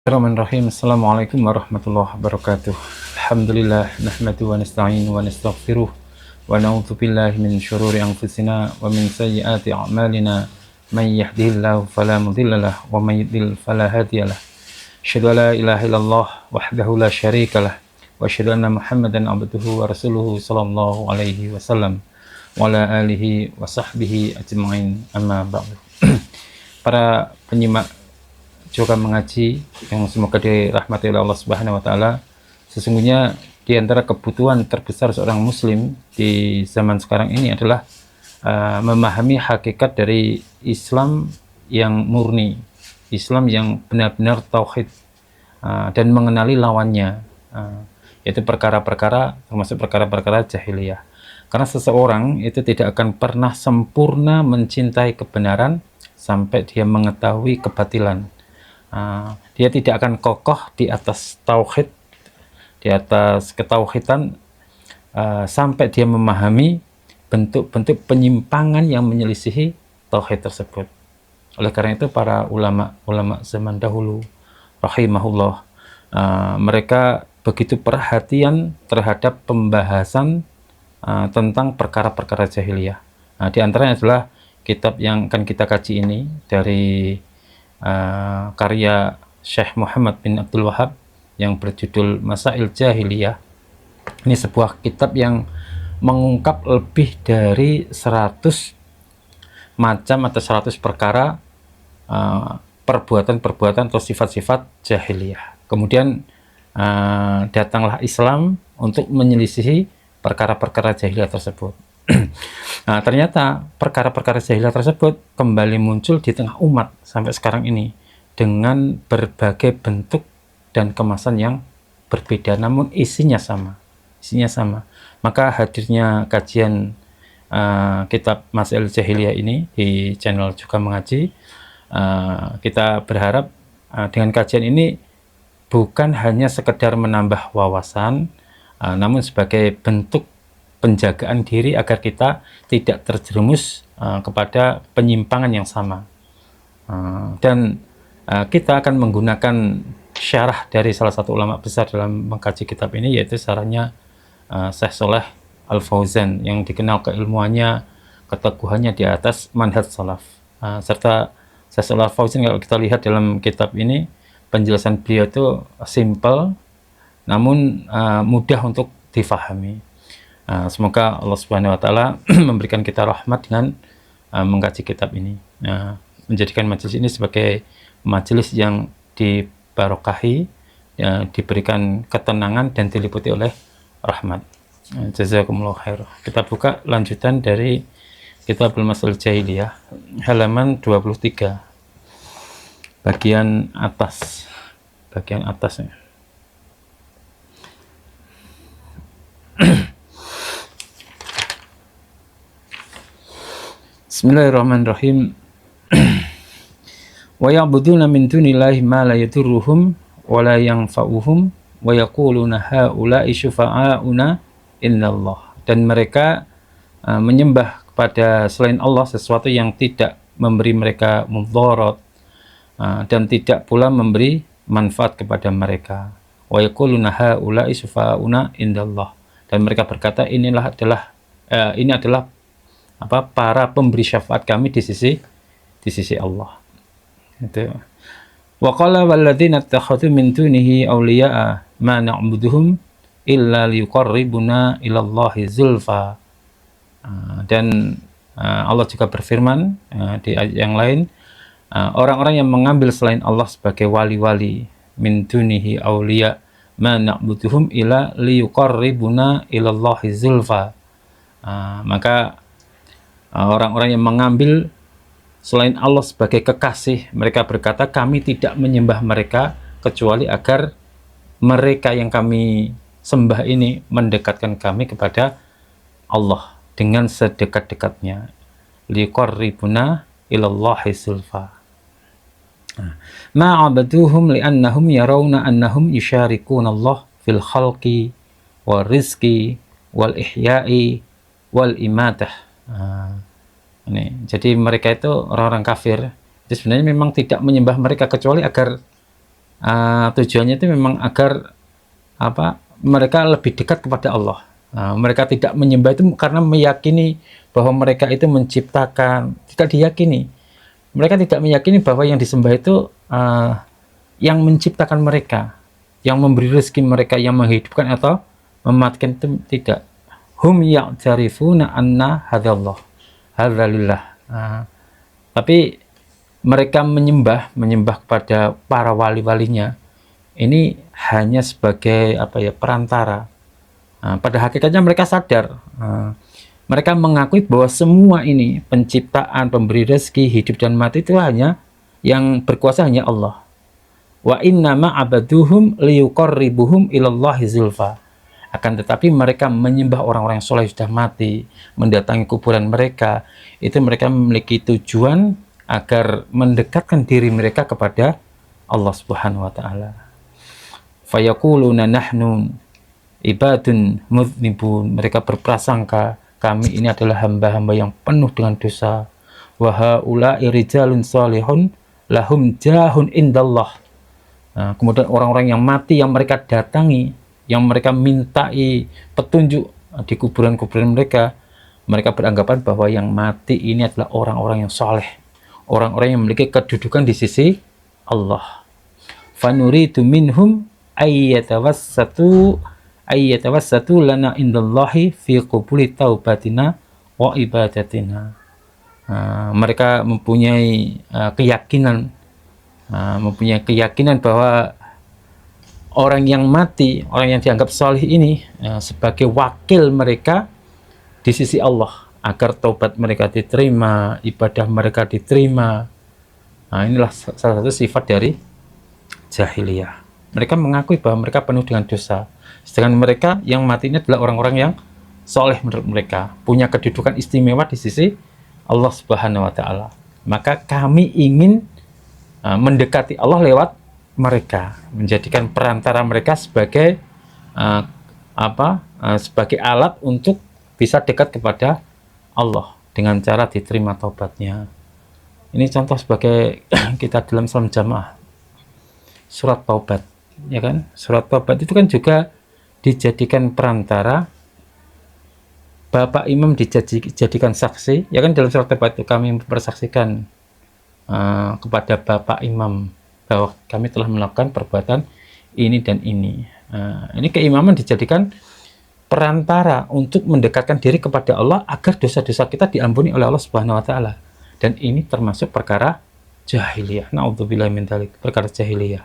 Bismillahirrahmanirrahim. Assalamualaikum warahmatullahi wabarakatuh. Alhamdulillah nahmadu wa nasta'inu wa nastaghfiruh wa na'udzu billahi min syururi anfusina wa min sayyiati a'malina. May yahdihillahu fala mudhillalah wa may yudlil fala hadiyalah. Asyhadu an la ilaha illallah wahdahu la syarikalah wa asyhadu anna Muhammadan abduhu wa rasuluhu sallallahu alaihi wasallam wa ala alihi wa sahbihi ajma'in, amma ba'du. Para penyimak Juga Mengaji yang semoga dirahmati oleh Allah Subhanahu wa taala, sesungguhnya di antara kebutuhan terbesar seorang muslim di zaman sekarang ini adalah memahami hakikat dari Islam yang murni, Islam yang benar-benar tauhid, dan mengenali lawannya, yaitu perkara-perkara, termasuk perkara-perkara jahiliyah. Karena seseorang itu tidak akan pernah sempurna mencintai kebenaran sampai dia mengetahui kebatilan. Dia tidak akan kokoh di atas tauhid, di atas ketauhidan, sampai dia memahami bentuk-bentuk penyimpangan yang menyelisihi tauhid tersebut. Oleh karena itu para ulama zaman dahulu rahimahullah, mereka begitu perhatian terhadap pembahasan tentang perkara-perkara jahiliyah. Di antaranya adalah kitab yang akan kita kaji ini dari karya Syekh Muhammad bin Abdul Wahab yang berjudul Masail Jahiliyah. Ini sebuah kitab yang mengungkap lebih dari 100 macam atau 100 perkara perbuatan-perbuatan atau sifat-sifat jahiliyah. Kemudian datanglah Islam untuk menyelisihi perkara-perkara jahiliyah tersebut. Nah, ternyata perkara-perkara jahiliyah tersebut kembali muncul di tengah umat sampai sekarang ini dengan berbagai bentuk dan kemasan yang berbeda, namun isinya sama. Maka hadirnya kajian kitab Masail Jahiliyah ini di channel Juga Mengaji, kita berharap dengan kajian ini bukan hanya sekedar menambah wawasan, namun sebagai bentuk penjagaan diri agar kita tidak terjerumus kepada penyimpangan yang sama. Dan kita akan menggunakan syarah dari salah satu ulama besar dalam mengkaji kitab ini, yaitu syarahnya Syekh Shalih Al Fauzan, yang dikenal keilmuannya, keteguhannya di atas manhaj salaf. Serta Syekh Shalih Al Fauzan, kalau kita lihat dalam kitab ini, penjelasan beliau itu simple namun mudah untuk difahami. Semoga Allah Subhanahu wa taala memberikan kita rahmat dengan mengkaji kitab ini, menjadikan majelis ini sebagai majelis yang dibarokahi, diberikan ketenangan dan diliputi oleh rahmat. Jazakumullah khair. Kita buka lanjutan dari kitab Masail Jahiliyah halaman 23 bagian atasnya. Bismillahirrahmanirrahim. Wa ya'buduna min dunillahi ma la yadurruhum wa la yanfa'uhum wa yaquluna haula'i syufa'auna indallah. Dan mereka menyembah kepada selain Allah sesuatu yang tidak memberi mereka mudarat dan tidak pula memberi manfaat kepada mereka. Wa yaquluna haula'i syufa'auna indallah. Dan mereka berkata ini adalah para pemberi syafaat kami di sisi Allah. Itu. Wa qala walladzina ittakhadhu min dunihi awliya'a ma na'buduhum illa liqarribuna ila Allahi zulfa. Dan Allah juga berfirman di ayat yang lain, orang-orang yang mengambil selain Allah sebagai wali-wali, min dunihi awliya ma na'buduhum illa liqarribuna ila Allahi zulfa. Maka orang-orang yang mengambil selain Allah sebagai kekasih, mereka berkata kami tidak menyembah mereka kecuali agar mereka yang kami sembah ini mendekatkan kami kepada Allah dengan sedekat-dekatnya. Liqarribuna ilallahi zulfa. Ma'abaduhum li'annahum yarawna annahum yusharikuna Allah fil khalqi wal rizqi wal ihya'i wal imatah. Jadi mereka itu orang-orang kafir, jadi sebenarnya memang tidak menyembah mereka kecuali agar tujuannya itu memang agar mereka lebih dekat kepada Allah. Mereka tidak menyembah itu karena meyakini bahwa mereka itu menciptakan, tidak diyakini. Mereka tidak meyakini bahwa yang disembah itu yang menciptakan mereka, yang memberi rezeki mereka, yang menghidupkan atau mematikan, itu tidak. Hum ya'tarifuna anna hadzallah, hadzalillah. Tapi mereka menyembah kepada para wali-walinya ini hanya sebagai perantara. Pada hakikatnya mereka sadar, mereka mengakui bahwa semua ini penciptaan, pemberi rezeki, hidup dan mati itu hanya yang berkuasa hanya Allah. Wa innama abaduhum liyuqarribuhum ilallahi zulfa. Akan tetapi mereka menyembah orang-orang yang soleh sudah mati, mendatangi kuburan mereka, itu mereka memiliki tujuan agar mendekatkan diri mereka kepada Allah Subhanahu wa taala. Fayaquluna nahnu ibadun mudznibun, mereka berprasangka kami ini adalah hamba-hamba yang penuh dengan dosa. Wa haula'i rijalun salihun lahum jahun indallah. Kemudian orang-orang yang mati yang mereka datangi, yang mereka mintai petunjuk di kuburan-kuburan mereka, mereka beranggapan bahwa yang mati ini adalah orang-orang yang soleh, orang-orang yang memiliki kedudukan di sisi Allah. Fanuridu minhum ayyatawassatu lana indallahi fi qubuli taubatina wa ibadatina. Mereka mempunyai keyakinan bahwa orang yang mati, orang yang dianggap salih ini sebagai wakil mereka di sisi Allah agar taubat mereka diterima, ibadah mereka diterima. Inilah salah satu sifat dari jahiliyah. Mereka mengakui bahwa mereka penuh dengan dosa, sedangkan mereka yang mati ini adalah orang-orang yang soleh menurut mereka, punya kedudukan istimewa di sisi Allah Subhanahu wa taala. Maka kami ingin mendekati Allah lewat mereka, menjadikan perantara mereka sebagai sebagai alat untuk bisa dekat kepada Allah dengan cara diterima taubatnya. Ini contoh sebagai kita dalam salam jamaah, surat taubat, ya kan? Surat taubat itu kan juga dijadikan perantara, Bapak Imam dijadikan saksi, ya kan? Dalam surat taubat itu kami mempersaksikan kepada Bapak Imam bahwa kami telah melakukan perbuatan ini dan ini. Ini keimaman dijadikan perantara untuk mendekatkan diri kepada Allah agar dosa-dosa kita diampuni oleh Allah Subhanahu wa taala. Dan ini termasuk perkara jahiliyah. Na'udzubillahi min dzalik, perkara jahiliyah.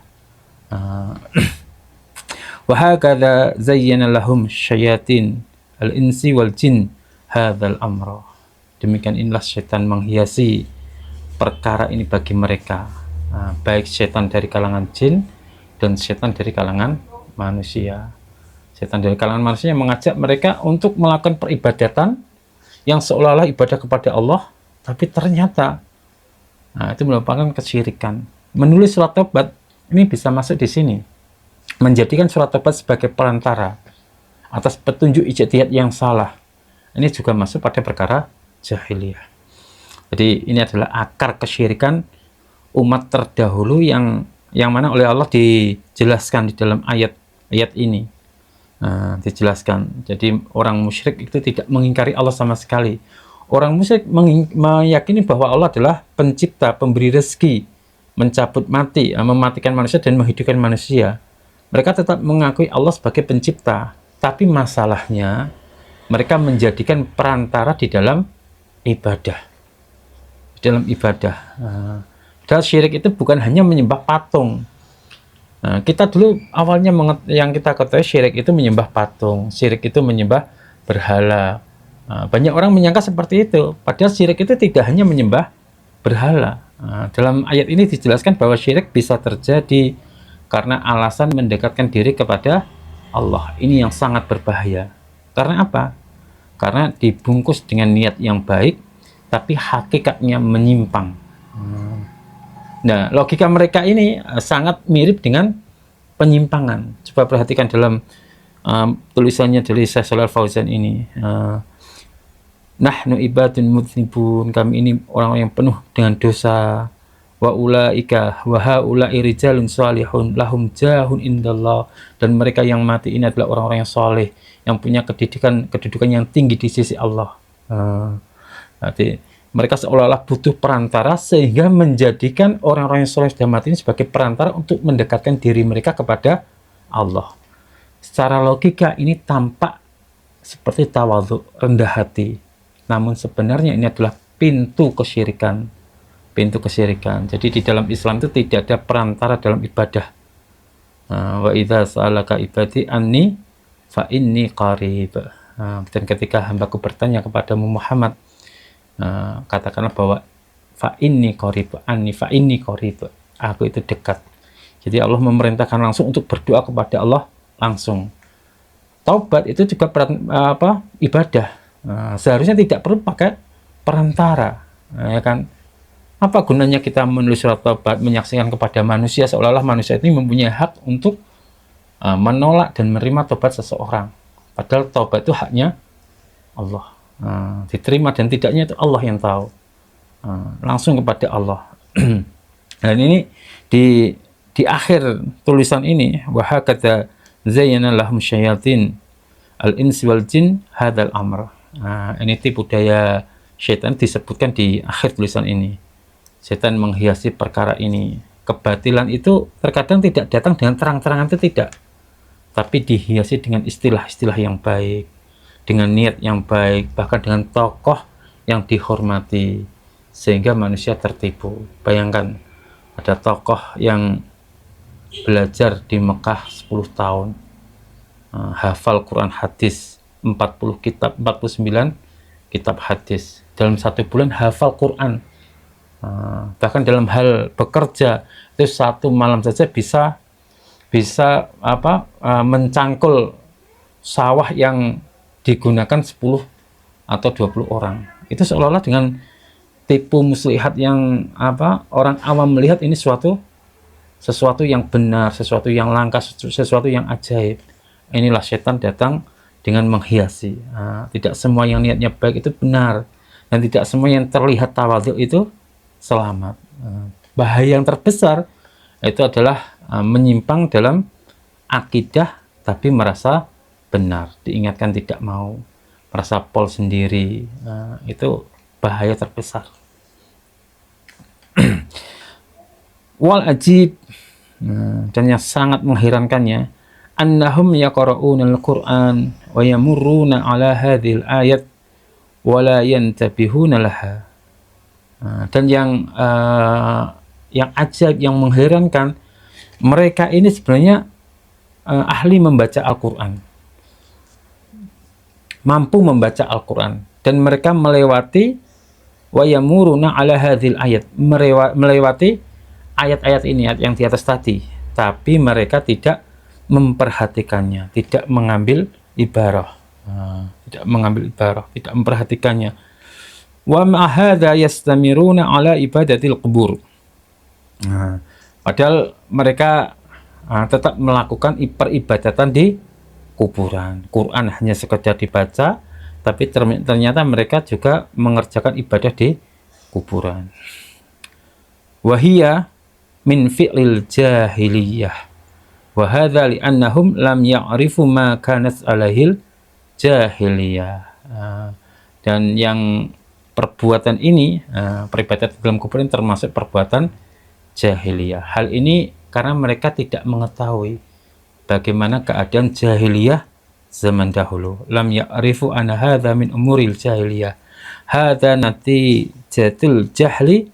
Wa hakadza zayyana lahum syayatin al-insi wal jin hadzal amra. Demikian inilah setan menghiasi perkara ini bagi mereka, baik setan dari kalangan jin dan setan dari kalangan manusia. Setan dari kalangan manusia yang mengajak mereka untuk melakukan peribadatan yang seolah-olah ibadah kepada Allah, tapi ternyata itu merupakan kesyirikan. Menulis surat taubat ini bisa masuk di sini, menjadikan surat taubat sebagai perantara atas petunjuk ijtihad yang salah. Ini juga masuk pada perkara jahiliyah. Jadi ini adalah akar kesyirikan umat terdahulu yang mana oleh Allah dijelaskan di dalam ayat ini. Dijelaskan. Jadi orang musyrik itu tidak mengingkari Allah sama sekali. Orang musyrik meyakini bahwa Allah adalah pencipta, pemberi rezeki, mencabut mati, mematikan manusia dan menghidupkan manusia. Mereka tetap mengakui Allah sebagai pencipta, tapi masalahnya mereka menjadikan perantara di dalam ibadah. Padahal syirik itu bukan hanya menyembah patung. Kita dulu awalnya yang kita ketahui syirik itu menyembah patung, syirik itu menyembah berhala. Banyak orang menyangka seperti itu, padahal syirik itu tidak hanya menyembah berhala. Dalam ayat ini dijelaskan bahwa syirik bisa terjadi karena alasan mendekatkan diri kepada Allah. Ini yang sangat berbahaya. Karena apa? Karena dibungkus dengan niat yang baik, tapi hakikatnya menyimpang. Nah, logika mereka ini sangat mirip dengan penyimpangan. Coba perhatikan dalam tulisannya dari Syekh Shalal Fauzan ini. Nahnu ibadun mudznibun, kami ini orang yang penuh dengan dosa. wa ulaika wa haula'i rijalun shalihun lahum jahun indallah, dan mereka yang mati ini adalah orang-orang yang soleh yang punya kedudukan yang tinggi di sisi Allah. Berarti mereka seolah-olah butuh perantara sehingga menjadikan orang-orang yang soleh sudah mati ini sebagai perantara untuk mendekatkan diri mereka kepada Allah. Secara logika ini tampak seperti tawadhu, rendah hati, namun sebenarnya ini adalah pintu kesyirikan. Jadi di dalam Islam itu tidak ada perantara dalam ibadah. Wa idza sa'alaka ibadi anni fa inni qarib. Dan ketika hambaku bertanya kepadamu Muhammad, katakanlah bahwa fa inni qarib, anni fa inni qarib, aku itu dekat. Jadi Allah memerintahkan langsung untuk berdoa kepada Allah langsung. Taubat itu juga ibadah. Seharusnya tidak perlu pakai perantara, ya kan? Apa gunanya kita menulis surat taubat, menyaksikan kepada manusia seolah-olah manusia ini mempunyai hak untuk menolak dan menerima taubat seseorang, padahal taubat itu haknya Allah. Diterima dan tidaknya itu Allah yang tahu, langsung kepada Allah. Dan ini di akhir tulisan ini, wa hakadza zayyana lahum syayatin al-insi wal jin hadzal amr. Ini tipu daya syaitan disebutkan di akhir tulisan ini. Setan menghiasi perkara ini. Kebatilan itu terkadang tidak datang dengan terang-terangan, itu tidak, tapi dihiasi dengan istilah-istilah yang baik, dengan niat yang baik, bahkan dengan tokoh yang dihormati, sehingga manusia tertipu. Bayangkan ada tokoh yang belajar di Mekah 10 tahun, hafal Quran hadis 49 kitab hadis, dalam 1 bulan hafal Quran. Bahkan dalam hal bekerja itu 1 malam saja bisa mencangkul sawah yang digunakan 10 atau 20 orang. Itu seolah-olah dengan tipu muslihat yang orang awam melihat ini sesuatu yang benar, sesuatu yang langka, sesuatu yang ajaib. Inilah setan datang dengan menghiasi. Tidak semua yang niatnya baik itu benar, dan tidak semua yang terlihat tawadhu itu selamat. Bahaya yang terbesar itu adalah menyimpang dalam akidah tapi merasa benar, diingatkan tidak mau, merasa pol sendiri. Itu bahaya terbesar. Wal ajib, dan yang sangat mengherankannya, annahum yaqra'unal Qur'an wa yamurruna ala hadhil ayat wa la yantabihuna laha. Dan yang ajaib, yang mengherankan, mereka ini sebenarnya ahli membaca Al-Quran, mampu membaca Al-Quran, dan mereka melewati wa yamuruna ala hadhil ayat, melewati ayat-ayat ini, ayat yang di atas tadi, tapi mereka tidak memperhatikannya, tidak mengambil ibarah, tidak memperhatikannya. Wa ma'ahadha yastamiruna ala ibadatil qubur. Padahal mereka tetap melakukan peribadatan di kuburan. Quran hanya sekedar dibaca, tapi ternyata mereka juga mengerjakan ibadah di kuburan. Wahiyya min fi'lil jahiliyah. Wa hadza li'annahum lam ya'rifu ma kanat alaihil jahiliyah. Dan yang perbuatan ini, peribadatan dalam kuburan termasuk perbuatan jahiliyah. Hal ini karena mereka tidak mengetahui bagaimana keadaan jahiliyah zaman dahulu. Lam ya'rifu anna hadza min umuril jahiliyah. Hadza natijatul jahli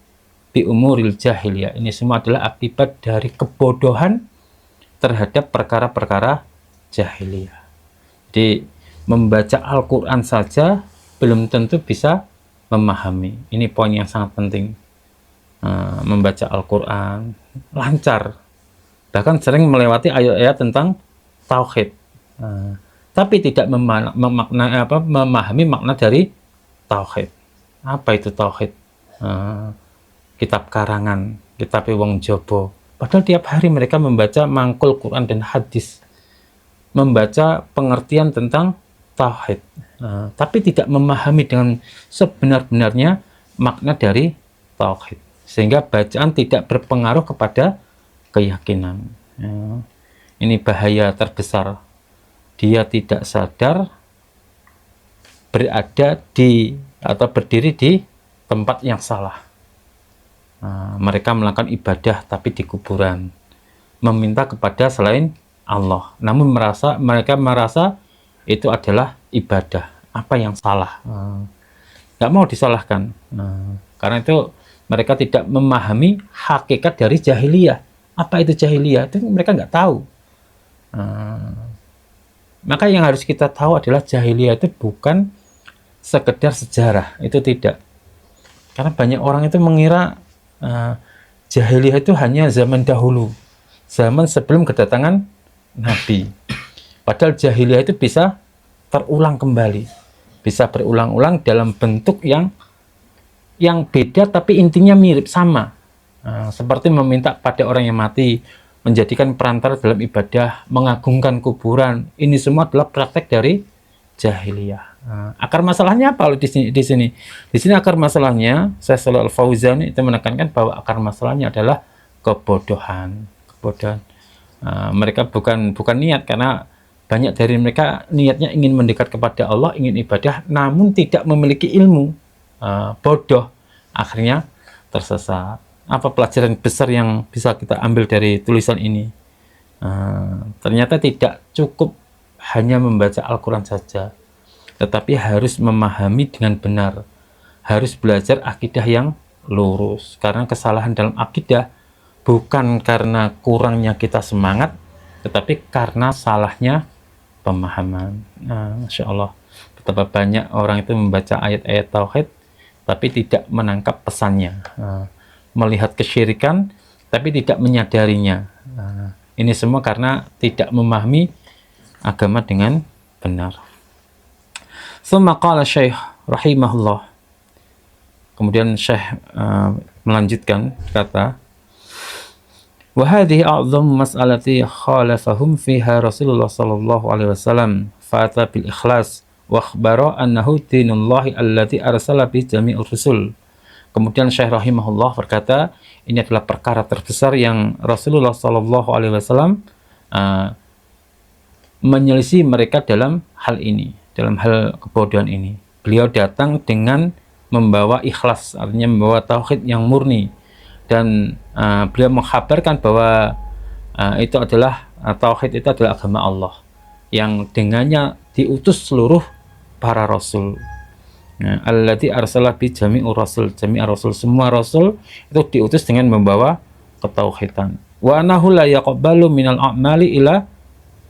bi umuril jahiliyah. Ini semua adalah akibat dari kebodohan terhadap perkara-perkara jahiliyah. Jadi membaca Al-Quran saja belum tentu bisa memahami. Ini poin yang sangat penting. Membaca Al-Quran lancar, bahkan sering melewati ayat-ayat tentang tauhid, tapi tidak memahami makna dari tauhid. Apa itu tauhid? Kitab karangan, kitab wong jobo. Padahal tiap hari mereka membaca mangkul Quran dan hadis, membaca pengertian tentang tauhid, tapi tidak memahami dengan sebenar-benarnya makna dari tauhid. sehingga bacaan tidak berpengaruh kepada keyakinan. Ya. Ini bahaya terbesar. Dia tidak sadar berada di atau berdiri di tempat yang salah. Mereka melakukan ibadah tapi di kuburan, meminta kepada selain Allah, namun mereka merasa itu adalah ibadah. Apa yang salah? Nggak mau disalahkan, karena itu mereka tidak memahami hakikat dari jahiliyah. Apa itu jahiliyah? Itu mereka nggak tahu. Maka yang harus kita tahu adalah jahiliyah itu bukan sekedar sejarah, itu tidak. Karena banyak orang itu mengira jahiliyah itu hanya zaman dahulu, zaman sebelum kedatangan Nabi. Padahal jahiliyah itu bisa terulang kembali, bisa berulang-ulang dalam bentuk yang beda tapi intinya mirip sama. Seperti meminta pada orang yang mati, menjadikan perantara dalam ibadah, mengagungkan kuburan. Ini semua adalah praktek dari jahiliyah. Akar masalahnya apa di sini? Di sini akar masalahnya, Syekh Shalih Al Fauzan itu menekankan bahwa akar masalahnya adalah kebodohan. Mereka bukan niat, karena banyak dari mereka niatnya ingin mendekat kepada Allah, ingin ibadah, namun tidak memiliki ilmu. Bodoh, akhirnya tersesat. Apa pelajaran besar yang bisa kita ambil dari tulisan ini? Ternyata tidak cukup hanya membaca Al-Quran saja, tetapi harus memahami dengan benar, harus belajar akidah yang lurus. Karena kesalahan dalam akidah bukan karena kurangnya kita semangat, tetapi karena salahnya pemahaman. Masya Allah, betapa banyak orang itu membaca ayat-ayat tauhid tapi tidak menangkap pesannya, melihat kesyirikan tapi tidak menyadarinya. Ini semua karena tidak memahami agama dengan benar. Summa qala Syekh rahimahullah. Kemudian Syekh melanjutkan kata, wa hadhihi a'dhamu mas'alati khalafahum fiha Rasulullah sallallahu alaihi wasallam fata bil ikhlas wa akhbara annahu dinullahi alladzi arsala bi jami'ir rusul. Kemudian Syekh rahimahullah berkata, ini adalah perkara terbesar yang Rasulullah sallallahu alaihi wasallam menyelisih mereka dalam hal ini, dalam hal kebodohan ini. Beliau datang dengan membawa ikhlas, artinya membawa tauhid yang murni, dan beliau mengkhabarkan bahwa itu adalah tauhid itu adalah agama Allah yang dengannya diutus seluruh para rasul. Allati arsala bi jami'ur rasul, jami'ar rasul, semua rasul itu diutus dengan membawa ketauhidan. Wa annahu la yaqbalu minal a'mali ila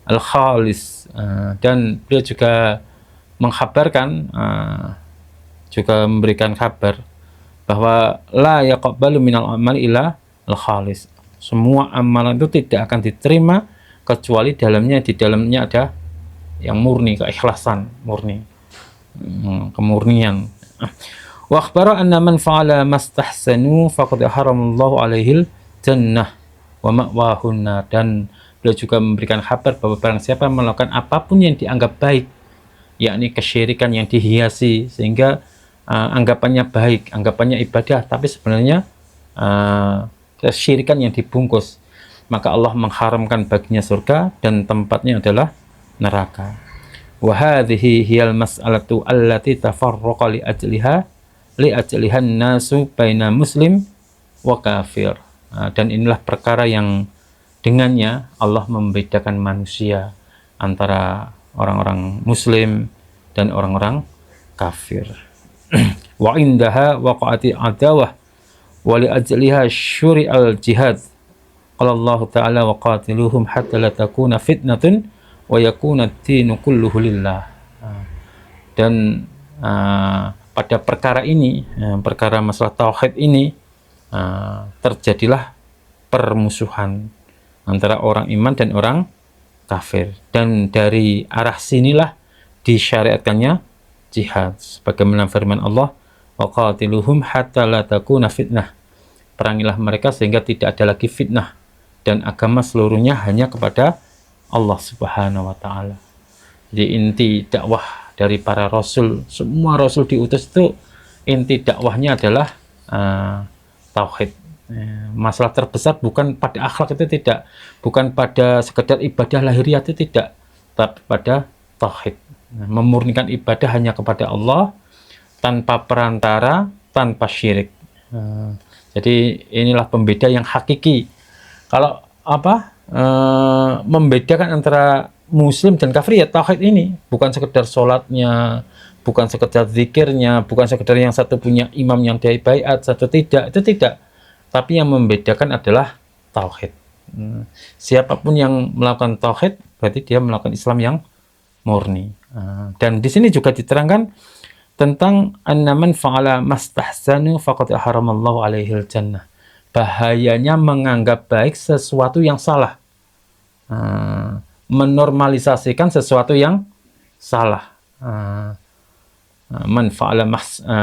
al-khalis, dan beliau juga mengkhabarkan, juga memberikan kabar bahwa la yaqbalu minal amali ila al-khalis, semua amalan itu tidak akan diterima kecuali di dalamnya ada yang murni, keikhlasan murni, kemurnian. Wa akhbara anna man fa'ala mastahsanu faqad haramallahu alaihil jannah wa ma'wahun nar, dan beliau juga memberikan kabar bahwa barang siapa melakukan apapun yang dianggap baik, yakni kesyirikan yang dihiasi sehingga anggapannya baik, anggapannya ibadah, tapi sebenarnya kesyirikan yang dibungkus, maka Allah mengharamkan baginya surga dan tempatnya adalah neraka. Wa hadhihi hiyal mas'alatu allati tafarraqa li ajlihan nasu baina muslim wa kafir. Dan inilah perkara yang dengannya Allah membedakan manusia antara orang-orang muslim dan orang-orang kafir. Wa indaha waqa'ati adawah wa li ajliha syuri'al jihad. Qala Allah Ta'ala wa qatiluhum hatta la takuna fitnatun wa yakuna ad-dinu kulluhu lillah. Dan pada perkara ini, perkara masalah tauhid ini, terjadilah permusuhan antara orang iman dan orang kafir, dan dari arah sinilah disyariatkannya jihad, sebagaimana firman Allah, wa qatiluhum hatta la takuna fitnah, perangilah mereka sehingga tidak ada lagi fitnah dan agama seluruhnya hanya kepada Allah Subhanahu wa taala. Jadi inti dakwah dari para rasul, semua rasul diutus itu inti dakwahnya adalah tauhid. Masalah terbesar bukan pada akhlak, itu tidak, bukan pada sekedar ibadah lahiriah, itu tidak, tapi pada tauhid. Memurnikan ibadah hanya kepada Allah tanpa perantara, tanpa syirik. Jadi inilah pembeda yang hakiki. Kalau membedakan antara muslim dan kafir, ya tauhid ini, bukan sekedar sholatnya, bukan sekedar zikirnya, bukan sekedar yang satu punya imam yang dia baiat, satu tidak, itu tidak. Tapi yang membedakan adalah tauhid. Siapapun yang melakukan tauhid, berarti dia melakukan Islam yang murni. Dan di sini juga diterangkan tentang annaman fa'ala mastahsanu faqad haramallahu alaihil jannah. Bahayanya menganggap baik sesuatu yang salah. Menormalisasikan sesuatu yang salah. Man fa'ala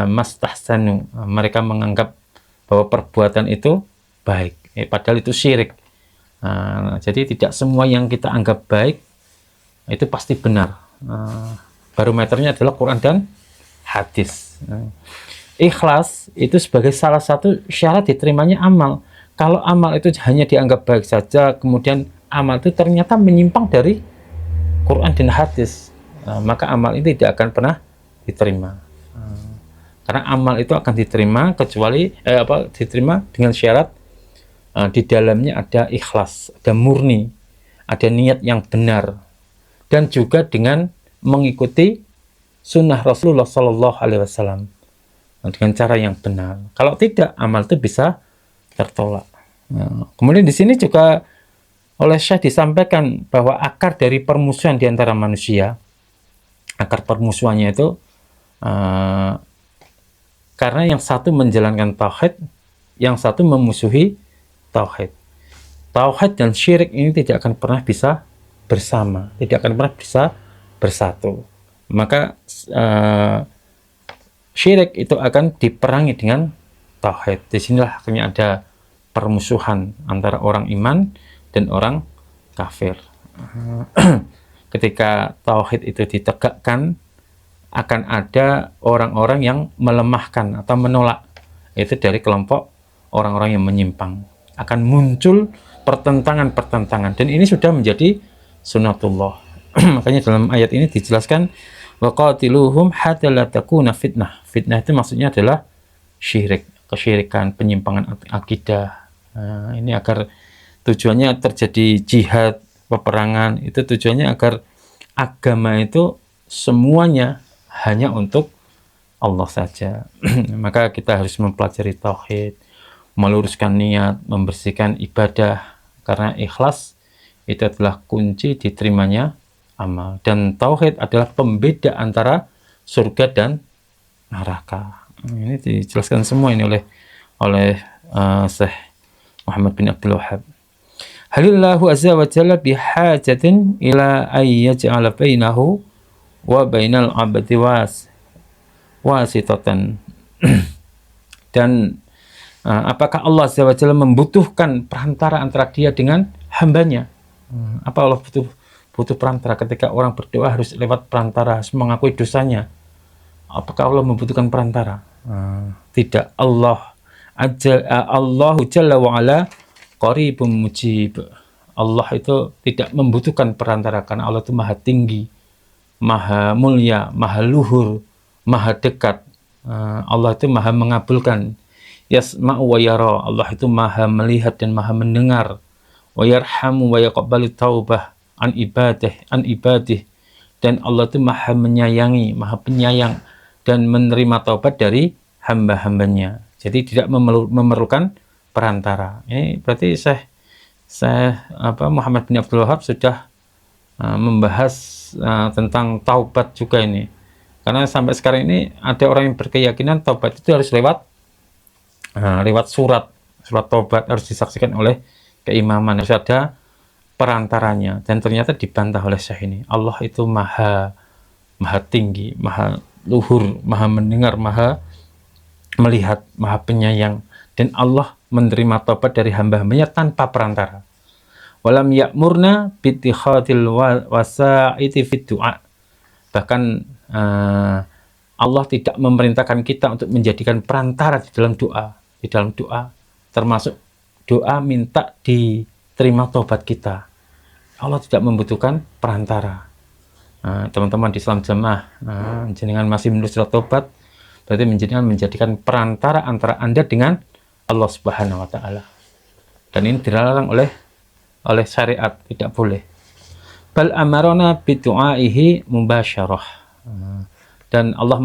mastahsanu. Mereka menganggap bahwa perbuatan itu baik, padahal itu syirik. Jadi tidak semua yang kita anggap baik itu pasti benar. Barometernya adalah Quran dan hadis. Ikhlas itu sebagai salah satu syarat diterimanya amal. Kalau amal itu hanya dianggap baik saja, kemudian amal itu ternyata menyimpang dari Quran dan hadis, maka amal ini tidak akan pernah diterima. Karena amal itu akan diterima kecuali diterima dengan syarat di dalamnya ada ikhlas, ada murni, ada niat yang benar, dan juga dengan mengikuti sunnah Rasulullah Sallallahu Alaihi Wasallam dengan cara yang benar. Kalau tidak, amal itu bisa tertolak. Kemudian di sini juga oleh Syekh disampaikan bahwa akar dari permusuhan di antara manusia, akar permusuhannya itu karena yang satu menjalankan tauhid, yang satu memusuhi tauhid. Tauhid dan syirik ini tidak akan pernah bisa bersama, tidak akan pernah bisa bersatu. Maka syirik itu akan diperangi dengan tauhid. Disinilah akhirnya ada permusuhan antara orang iman dan orang kafir. Ketika tauhid itu ditegakkan, akan ada orang-orang yang melemahkan atau menolak. Itu dari kelompok orang-orang yang menyimpang. Akan muncul pertentangan-pertentangan. Dan ini sudah menjadi sunnatullah. Makanya dalam ayat ini dijelaskan waqatiluhum hatta la takuna fitnah. Fitnah itu maksudnya adalah syirik, kesyirikan, penyimpangan akidah. Ini agar tujuannya terjadi jihad, peperangan. Itu tujuannya agar agama itu semuanya hanya untuk Allah saja. Maka kita harus mempelajari tauhid, meluruskan niat, membersihkan ibadah, karena ikhlas itu adalah kunci diterimanya amal. Dan tauhid adalah pembeda antara surga dan neraka. Ini dijelaskan semua ini oleh Syekh Muhammad bin Abdul Wahhab. Halillahu azza wa jalla bihajatin ila ay yaj'ala bainahu wa bainal abdi wasitatan. Dan apakah Allah Azza wa Jalla membutuhkan perantara antara dia dengan hambanya? Apa Allah butuh perantara? Ketika orang berdoa harus lewat perantara, harus mengakui dosanya. Apakah Allah membutuhkan perantara? Tidak. Allahu Jalla wa Ala qaribun mujib. Allah itu tidak membutuhkan perantara karena Allah itu maha tinggi, maha mulia, maha luhur, maha dekat. Allah itu maha mengabulkan. Yasma'u wa yara. Allah itu maha melihat dan maha mendengar. Wa yarhamu wa yaqbalu taubah an ibadih. Dan Allah itu maha menyayangi, maha penyayang dan menerima taubat dari hamba-hambanya. Jadi tidak memerlukan perantara. Ini berarti Syekh Muhammad bin Abdul Wahhab sudah membahas tentang taubat juga ini. Karena sampai sekarang ini ada orang yang berkeyakinan taubat itu harus lewat surat taubat, harus disaksikan oleh keimaman, harus ada perantaranya. Dan ternyata dibantah oleh Syekh ini. Allah itu maha tinggi, maha luhur, maha mendengar, maha melihat, maha penyayang. Dan Allah menerima taubat dari hamba-hambanya tanpa perantara. Walam ya'murna bittikhadil wasa'iti fid du'a. Bahkan Allah tidak memerintahkan kita untuk menjadikan perantara di dalam doa. Di dalam doa termasuk doa minta diterima taubat kita. Allah tidak membutuhkan perantara. Teman-teman di Islam Jamaah, jenengan masih menulis surat taubat, berarti menjadikan perantara antara Anda dengan Allah Subhanahu wa taala. Dan ini dilarang oleh syariat, tidak boleh. Bal amarona bi du'aihi mubasyarah. Dan Allah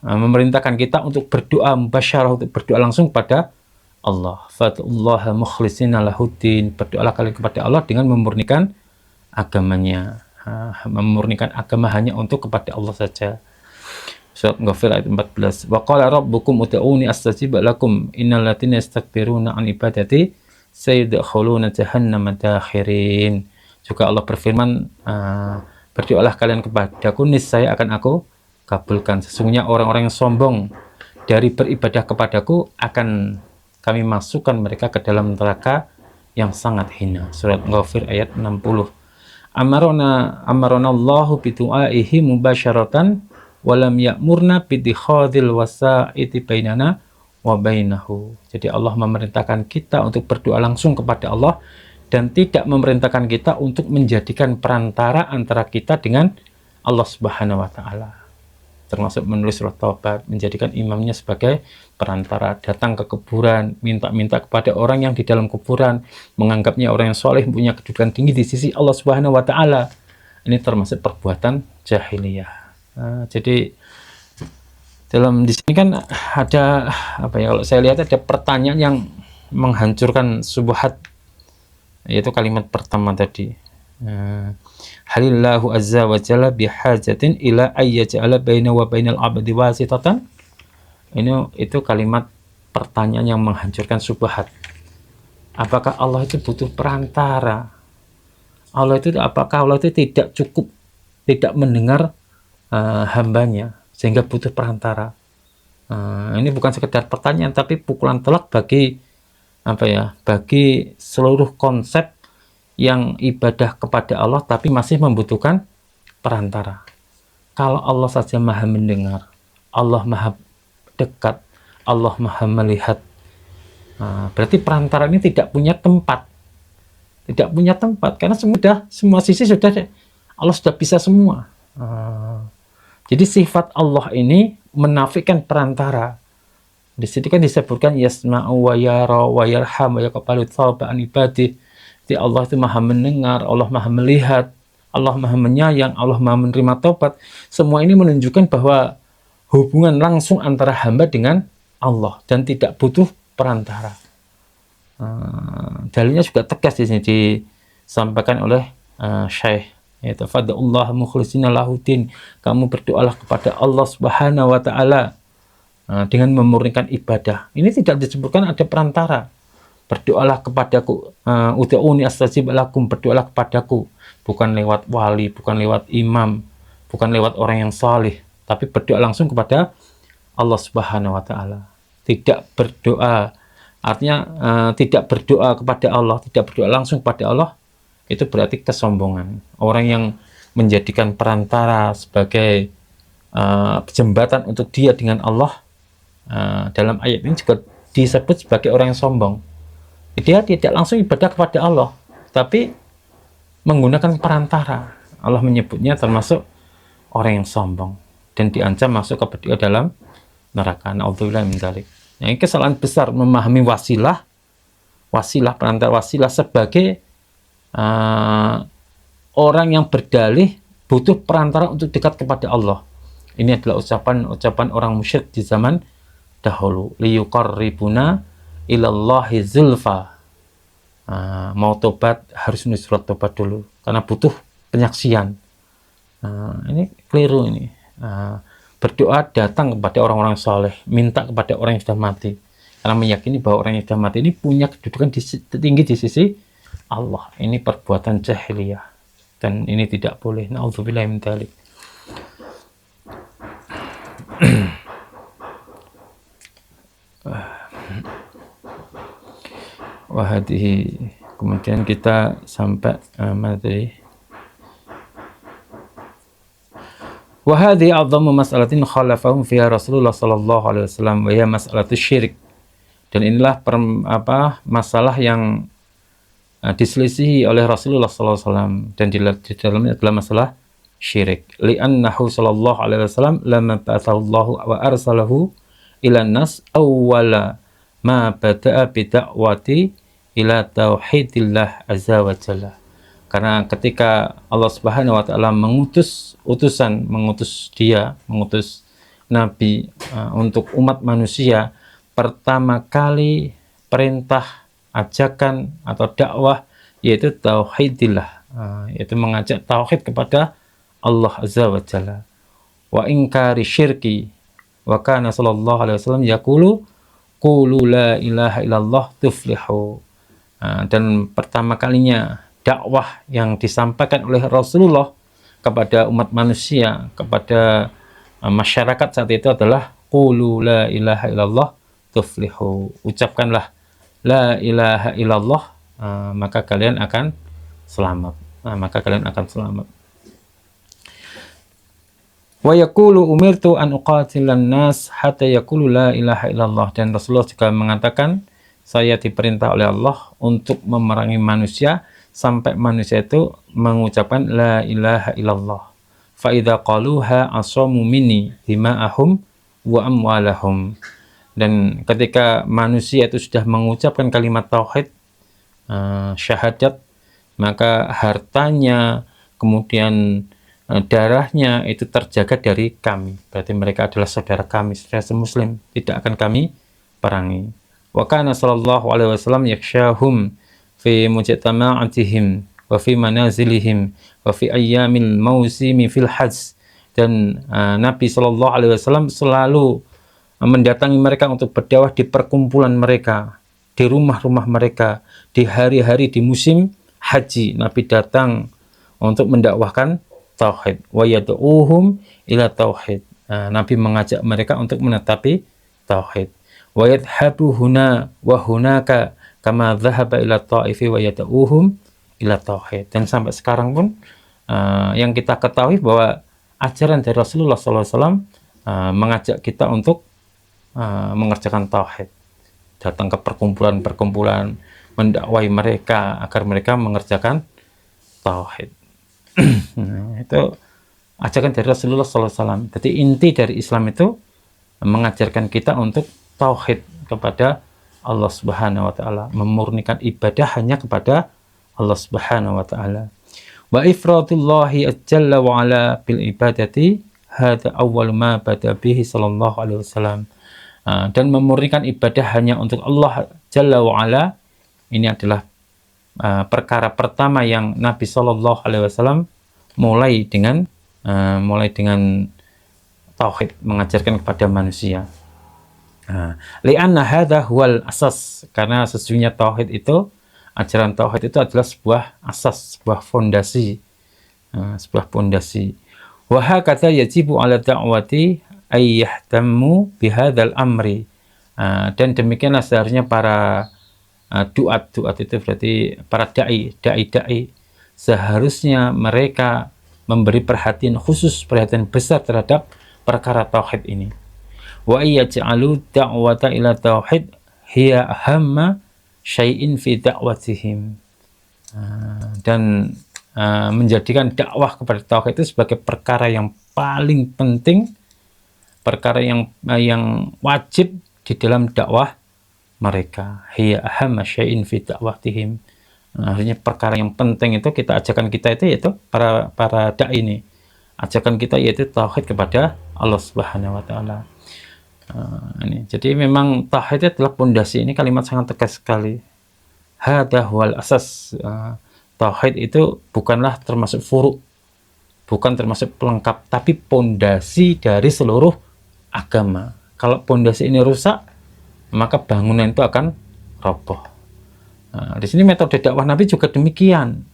memerintahkan kita untuk berdoa mubasyarah, untuk berdoa langsung pada Allah. Fatullaha mukhlishina lahuddin. Berdoalah kalian kepada Allah dengan memurnikan agamanya. Memurnikan agama hanya untuk kepada Allah saja. Surat Ghafir ayat 14. Wa qala rabbukum ud'uni astajib lakum innal ladzina yastakbiruna an ibadati sayadkhuluna jahannama dakhirin. Juga Allah berfirman, berdoalah kalian kepadaku, niscaya akan aku kabulkan. Sesungguhnya orang-orang yang sombong dari beribadah kepadaku akan kami masukkan mereka ke dalam neraka yang sangat hina. Surat Ghafir ayat 60. Amarona Allahu bi du'aihi mubasyaratan wa lam ya'murna bi ittikhadil wasa'iti bainana wa bainahu. Jadi Allah memerintahkan kita untuk berdoa langsung kepada Allah dan tidak memerintahkan kita untuk menjadikan perantara antara kita dengan Allah Subhanahu wa taala. Termasuk menulis surat taubat, menjadikan imamnya sebagai perantara, datang ke kuburan, minta-minta kepada orang yang di dalam kuburan, menganggapnya orang yang soleh, punya kedudukan tinggi di sisi Allah Subhanahu wa taala. Ini termasuk perbuatan jahiliyah. Jadi dalam di sini kan ada kalau saya lihat ada pertanyaan yang menghancurkan syubhat, yaitu kalimat pertama tadi. Halillahu azza wa jalla bihajatin ila ayyaj'ala baina wa bainal abdi wasitatan. Itu kalimat pertanyaan yang menghancurkan syubhat. Apakah Allah itu butuh perantara? Apakah Allah itu tidak cukup, tidak mendengar hambanya sehingga butuh perantara? Ini bukan sekedar pertanyaan, tapi pukulan telak bagi seluruh konsep yang ibadah kepada Allah tapi masih membutuhkan perantara. Kalau Allah saja maha mendengar, Allah maha dekat, Allah maha melihat, berarti perantara ini tidak punya tempat, karena semua sisi Allah sudah bisa semua. Jadi sifat Allah ini menafikan perantara. Di sini kan disebutkan yasma'u wa yara wa yarham wa yaqbalu tsawba an ibadih. Jadi Allah itu maha mendengar, Allah maha melihat, Allah maha menyayang, Allah maha menerima taubat. Semua ini menunjukkan bahwa hubungan langsung antara hamba dengan Allah dan tidak butuh perantara. Dalilnya juga tegas di sini disampaikan oleh Syekh, yaitu fad'ullah mukhlishina lahuddin. Kamu berdoalah kepada Allah Subhanahu wa taala dengan memurnikan ibadah. Ini tidak disebutkan ada perantara. Berdoalah kepadaku, ud'uni astajib lakum, berdoalah kepadaku, bukan lewat wali, bukan lewat imam, bukan lewat orang yang saleh, tapi berdoa langsung kepada Allah Subhanahu wa taala. Tidak berdoa, artinya tidak berdoa kepada Allah, tidak berdoa langsung kepada Allah, itu berarti kesombongan. Orang yang menjadikan perantara sebagai jembatan untuk dia dengan Allah, dalam ayat ini juga disebut sebagai orang yang sombong. Dia tidak langsung ibadah kepada Allah, tapi menggunakan perantara. Allah menyebutnya termasuk orang yang sombong dan diancam masuk ke dalam neraka. Na'udzubillah min dzalik. Ini kesalahan besar memahami wasilah, perantara wasilah sebagai orang yang berdalih butuh perantara untuk dekat kepada Allah. Ini adalah ucapan orang musyrik di zaman dahulu. Liyuqarribuna ilallahi zulfa. Mau tobat harus nulis surat tobat dulu karena butuh penyaksian. Ini keliru ini. Berdoa datang kepada orang-orang soleh, minta kepada orang yang sudah mati, karena meyakini bahwa orang yang sudah mati ini punya kedudukan tinggi di sisi Allah. Ini perbuatan jahiliyah dan ini tidak boleh. Na'udzubillah min dzalik. Wahadihi, kemudian kita sampai materi wahadi a'dhamu mas'alatin khalafahum fiha Rasulullah sallallahu alaihi wasallam wa hiya mas'alatus syirik Dan inilah masalah yang diselisihi oleh Rasulullah SAW, dan di dalamnya adalah masalah syirik. Li'annahu sallallahu alaihi wasallam lamma ba'athallahu wa arsalahu ila nas awwala ma bada'a bi da'wati ila tauhidillah azza wa jalla. Karena ketika Allah Subhanahu wa taala mengutus nabi untuk umat manusia, pertama kali perintah, ajakan atau dakwah yaitu tauhidillah, yaitu mengajak tauhid kepada Allah azza wa jalla, wa ingkari syirki, wa kana sallallahu alaihi wasallam yaqulu qulu la ilaha illallah tuflihu. Dan pertama kalinya dakwah yang disampaikan oleh Rasulullah kepada umat manusia, kepada masyarakat saat itu adalah qulu la ilaha illallah tuflihu, ucapkanlah la ilaha illallah, maka kalian akan selamat. Wa yaqulu umirtu an uqatilan nas hatta yaqulu la ilaha illallah. Dan Rasulullah juga mengatakan, saya diperintah oleh Allah untuk memerangi manusia sampai manusia itu mengucapkan la ilaha illallah. Fa idza qaluha asamu minni dima'ahum wa amwalahum. Dan ketika manusia itu sudah mengucapkan kalimat tauhid, syahadat, maka hartanya, kemudian darahnya itu terjaga dari kami. Berarti mereka adalah saudara kami, saudara semuslim, tidak akan kami perangi. Wa kana sallallahu alaihi wasallam yakshahum fi mujtama'atihim wa fi manazilihim wa fi ayyamil mausimi fil hajj. Dan Nabi sallallahu alaihi wasallam selalu mendatangi mereka untuk berdakwah di perkumpulan mereka, di rumah-rumah mereka, di hari-hari di musim haji. Nabi datang untuk mendakwahkan tauhid. Wa yad'uhum ila tauhid. Nabi mengajak mereka untuk menetapi tauhid. Wa yadhabu huna wa hunaka kama dhahaba ila taifi wa yad'uhum ila tauhid. Dan sampai sekarang pun yang kita ketahui bahwa ajaran dari Rasulullah SAW mengajak kita untuk mengerjakan tauhid, datang ke perkumpulan-perkumpulan, mendakwai mereka agar mereka mengerjakan tauhid. Itu ajakan dari Rasulullah SAW. Jadi inti dari Islam itu mengajarkan kita untuk tauhid kepada Allah Subhanahu wa taala, memurnikan ibadah hanya kepada Allah Subhanahu wa taala. Wa ifratullahi jalla wa ala bil ibadati hadza awwal ma bada bihi sallallahu alaihi wasallam. Dan memurnikan ibadah hanya untuk Allah Jalla wa'ala, ini adalah perkara pertama yang Nabi Sallallahu Alaihi Wasallam mulai dengan tauhid, mengajarkan kepada manusia. Li'anna hadha huwal asas, karena sesungguhnya tauhid itu, ajaran tauhid itu adalah sebuah asas, sebuah fondasi, Wa hakadha yajibu ala da'wati ayyahtammu bihadzal amri. Dan demikianlah seharusnya para duat itu berarti para dai seharusnya mereka memberi perhatian besar terhadap perkara tauhid ini. Wa yaj'alu da'wata ila tauhid hiya ahamma syai'in fi da'watihim. Dan menjadikan dakwah kepada tauhid itu sebagai perkara yang paling penting, perkara yang wajib di dalam dakwah mereka. Hiya ahamma syai'in fi da'watihim. Artinya perkara yang penting itu ajakan kita itu yaitu para dai ini. Ajakan kita yaitu tauhid kepada Allah Subhanahu wa taala. Jadi memang tauhid adalah pondasi. Ini kalimat sangat tegas sekali. Hadza huwal asas. Tauhid itu bukanlah termasuk furu', bukan termasuk pelengkap, tapi pondasi dari seluruh agama. Kalau pondasi ini rusak, maka bangunan itu akan roboh. Di sini metode dakwah Nabi juga demikian.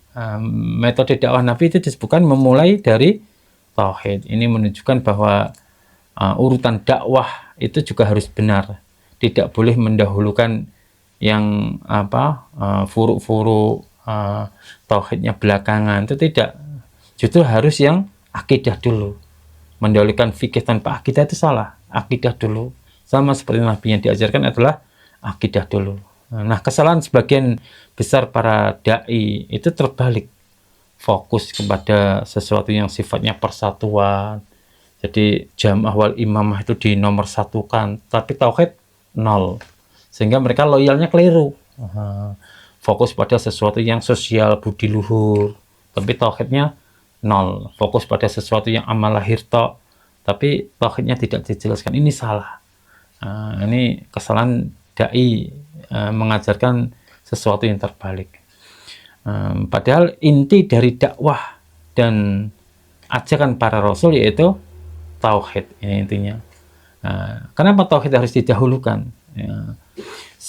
Metode dakwah Nabi itu disebutkan memulai dari tauhid. Ini menunjukkan bahwa urutan dakwah itu juga harus benar. Tidak boleh mendahulukan yang furu-furu, tauhidnya belakangan. Itu tidak. Justru harus yang akidah dulu. Mendahulukan fikih tanpa akidah itu salah. Akidah dulu. Sama seperti Nabi yang diajarkan adalah akidah dulu. Nah, kesalahan sebagian besar para dai itu terbalik, fokus kepada sesuatu yang sifatnya persatuan. Jadi jamaah wal imamah itu di nomor satukan, tapi tauhid nol, sehingga mereka loyalnya keliru. Fokus pada sesuatu yang sosial, budi luhur, tapi tauhidnya nol. Fokus pada sesuatu yang amal lahir tok, tapi tauhidnya tidak dijelaskan. Ini salah. Ini kesalahan dai mengajarkan sesuatu yang terbalik. Padahal inti dari dakwah dan ajakan para rasul yaitu tauhid, ini intinya. Kenapa tauhid harus didahulukan?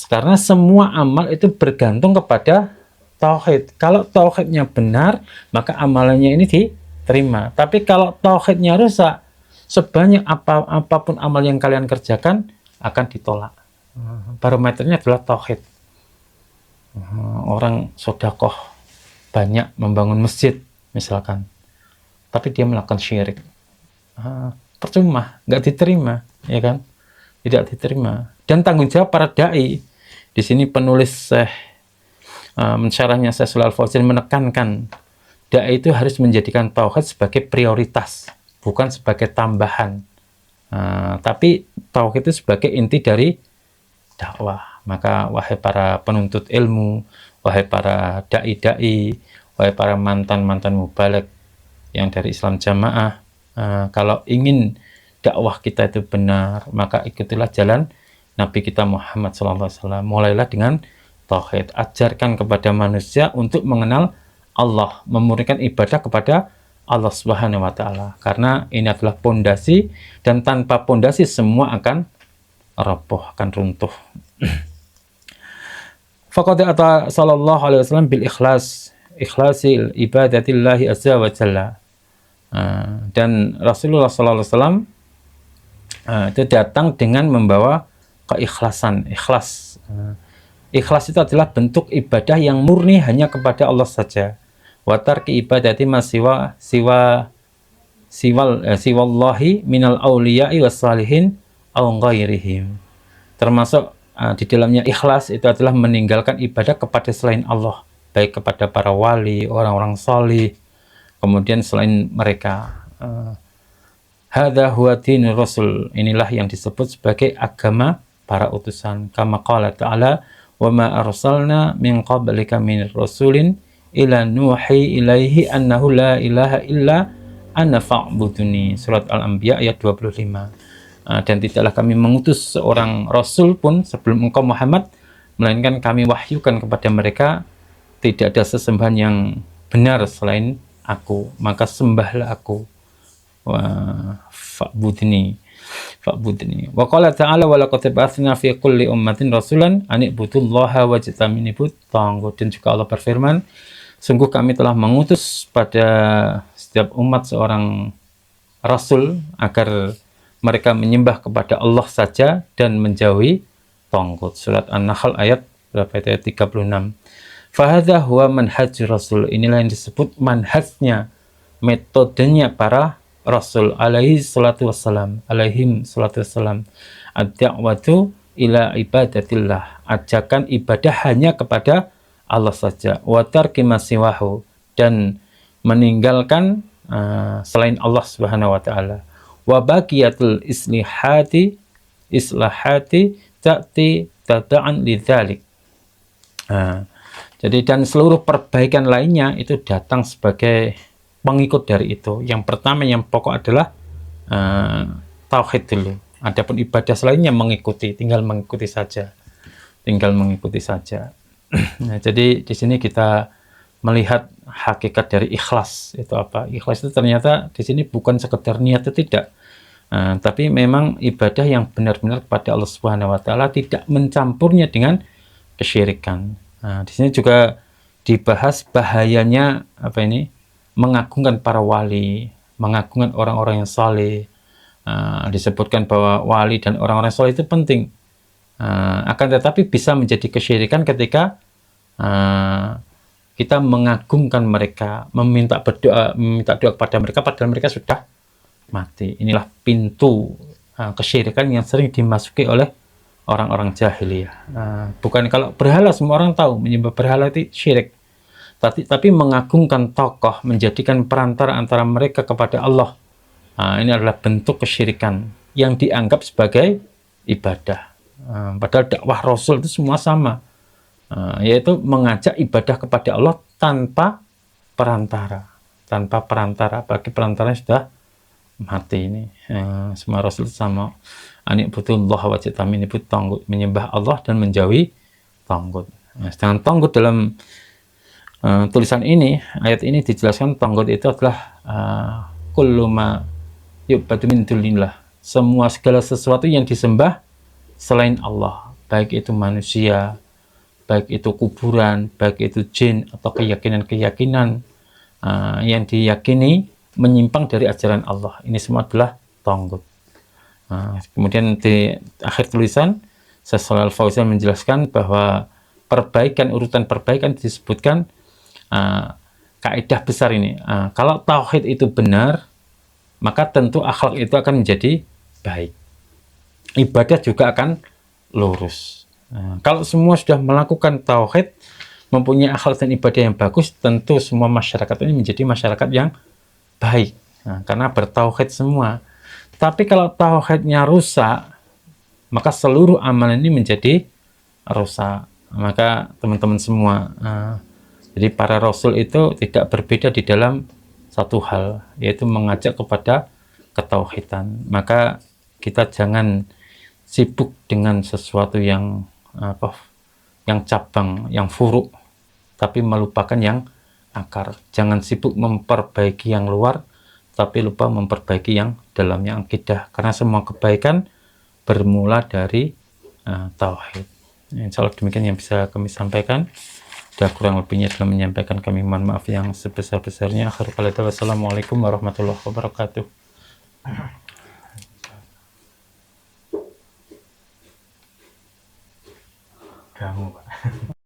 Karena semua amal itu bergantung kepada tauhid. Kalau tauhidnya benar, maka amalannya ini diterima. Tapi kalau tauhidnya rusak, sebanyak apapun amal yang kalian kerjakan akan ditolak. Barometernya adalah tauhid. Orang sodakoh banyak membangun masjid misalkan, tapi dia melakukan syirik, percuma, nggak diterima, ya kan? Tidak diterima. Dan tanggung jawab para dai di sini penulis mensyarahnya Syekh Shalal Fauzan menekankan dai itu harus menjadikan tauhid sebagai prioritas, bukan sebagai tambahan. Tapi tauhid itu sebagai inti dari dakwah. Maka wahai para penuntut ilmu, wahai para dai-dai, wahai para mantan-mantan mubaligh yang dari Islam jamaah, kalau ingin dakwah kita itu benar, maka ikutilah jalan Nabi kita Muhammad SAW. Mulailah dengan tauhid. Ajarkan kepada manusia untuk mengenal Allah, memurnikan ibadah kepada Allah Subhanahu wa Ta'ala. Karena ini adalah pondasi, dan tanpa pondasi semua akan roboh, akan runtuh. Faqad ata sallallahu alaihi wasallam bil ikhlasil ibadatillahi azza wa jalla. Dan Rasulullah sallallahu alaihi wasallam itu datang dengan membawa keikhlasan. Ikhlas itu adalah bentuk ibadah yang murni hanya kepada Allah saja. Wa tarki ibadati ma siwallahi minal auliya'i was salihin aw ghairihim. Termasuk di dalamnya ikhlas itu adalah meninggalkan ibadah kepada selain Allah, baik kepada para wali, orang-orang salih, kemudian selain mereka. Hadza huwa dinur rasul. Inilah yang disebut sebagai agama para utusan. Kama qala ta'ala, wa ma arsalna min qablika min rasulin ila nuhi ilaihi annahu la ilaha illa ana fa'buduni. Surat Al-Anbiya ayat 25. Dan tidaklah kami mengutus seorang rasul pun sebelum engkau Muhammad, melainkan kami wahyukan kepada mereka tidak ada sesembahan yang benar selain aku, maka sembahlah aku. Fa'budni. Wa qala ta'ala wa laqad ba'atsna fi kulli ummatin rasulan an ibudullaha wajtanibut taghut. Dan juga Allah berfirman, sungguh kami telah mengutus pada setiap umat seorang rasul agar mereka menyembah kepada Allah saja dan menjauhi taghut. Surat An-Nahl ayat berapa itu? Ayat 36. Fahadha huwa manhaj rasul. Inilah yang disebut manhajnya, metodenya para rasul alaihim salatu wassalam. Ad-da'watu ila ibadatillah. Ajakan ibadah hanya kepada Allah saja. Wa tarki ma siwahu, dan meninggalkan selain Allah Subhanahu wa taala. Wa baqiyatul islahati ta'ti tada'an lidzalik. Jadi dan seluruh perbaikan lainnya itu datang sebagai pengikut dari itu. Yang pertama, yang pokok adalah tauhid dulu. Adapun ibadah selainnya mengikuti, tinggal mengikuti saja. Nah, jadi di sini kita melihat hakikat dari ikhlas itu apa. Ikhlas itu ternyata di sini bukan sekedar niat, itu tidak. Tapi memang ibadah yang benar-benar kepada Allah Subhanahu wa taala, tidak mencampurnya dengan kesyirikan. Di sini juga dibahas bahayanya mengagungkan para wali, mengagungkan orang-orang yang saleh. Disebutkan bahwa wali dan orang-orang saleh itu penting. Akan tetapi bisa menjadi kesyirikan ketika kita mengagungkan mereka, meminta doa kepada mereka padahal mereka sudah mati. Inilah pintu kesyirikan yang sering dimasuki oleh orang-orang jahiliyah. Bukan kalau berhala semua orang tahu, menyembah berhala itu syirik. Tapi mengagungkan tokoh, menjadikan perantara antara mereka kepada Allah. Ini adalah bentuk kesyirikan yang dianggap sebagai ibadah. Padahal dakwah Rasul itu semua sama, yaitu mengajak ibadah kepada Allah tanpa perantara. Tanpa perantara, bagi perantara sudah mati ini. Semua Rasul sama. Anikbutullah wajib tamin ibut tanggut, menyembah Allah dan menjauhi tanggut. Sedangkan tanggut dalam tulisan ini, ayat ini dijelaskan tanggut itu adalah kullu ma yu'badu min dunillah, semua segala sesuatu yang disembah selain Allah, baik itu manusia, baik itu kuburan, baik itu jin, atau keyakinan-keyakinan yang diyakini menyimpang dari ajaran Allah. Ini semua adalah tanggut. Kemudian di akhir tulisan, Syekh Shalal Fauzan menjelaskan bahwa urutan perbaikan disebutkan kaidah besar ini. Kalau tauhid itu benar, maka tentu akhlak itu akan menjadi baik. Ibadah juga akan lurus. Kalau semua sudah melakukan tauhid, mempunyai akhlak dan ibadah yang bagus, tentu semua masyarakat ini menjadi masyarakat yang baik. Karena bertauhid semua. Tapi kalau tauhidnya rusak, maka seluruh amalan ini menjadi rusak. Maka teman-teman semua, jadi para rasul itu tidak berbeda di dalam satu hal, yaitu mengajak kepada ketauhidan. Maka kita jangan sibuk dengan sesuatu yang cabang, yang furuk, tapi melupakan yang akar. Jangan sibuk memperbaiki yang luar, tapi lupa memperbaiki yang dalamnya, akidah. Karena semua kebaikan bermula dari tauhid. Insya Allah demikian yang bisa kami sampaikan. Dan kurang lebihnya dalam menyampaikan, kami mohon maaf yang sebesar-besarnya. Akhirul kalam, wassalamualaikum warahmatullahi wabarakatuh. Kamu, Pak.